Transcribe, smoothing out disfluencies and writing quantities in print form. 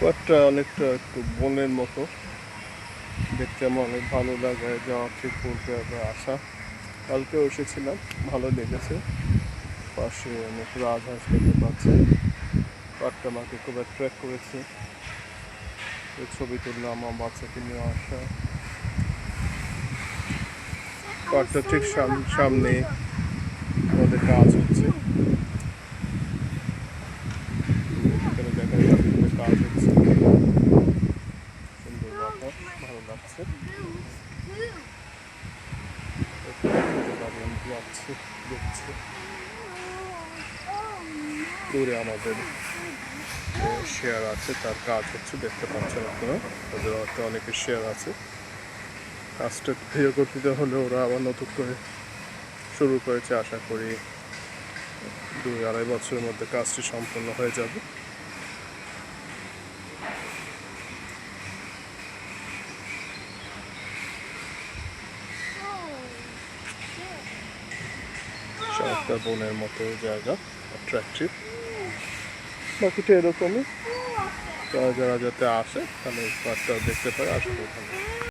পার্কটা অনেকটা একটু বনের মতো দেখতে, আমার অনেক ভালো লাগে। যাওয়া ঠিক বলতে আবার আসা, কালকেও এসেছিলাম, ভালো লেগেছে। পাশে অনেক রাজহাঁস দেখতে পাচ্ছে। পার্কটা আমাকে খুব অ্যাট্রাক্ট করেছে। এই ছবি তুললাম আমার বাচ্চাকে নিয়ে আসা। পার্কটা ঠিক সামনে আমাদের কাজ হচ্ছে। এখানে দেখা যাচ্ছে বিভিন্ন কাজ হচ্ছে। সুন্দর বাতাস, ভালো লাগছে। দাঁড়িয়ে যাচ্ছে, দেখছে। দূরে আমাদের শেয়ার আছে, তার কাজ হচ্ছে, দেখতে পাচ্ছেন আপনারা। তাদের হয়তো অনেকের শেয়ার আছে। কাজটা ধীরে গতিতে হলে ওরা আবার নতুন করে শুরু করেছে। আশা করি 2-2.5 বছরের মধ্যে কাজটি সম্পন্ন হয়ে যাবে। চমৎকার বনের মতো জায়গা, অ্যাট্রাকটিভ। বাকিটা এরকমই, যারা যারা যাতে আসে তাহলে পার্কটা দেখতে পারে। আশা করি ভালো।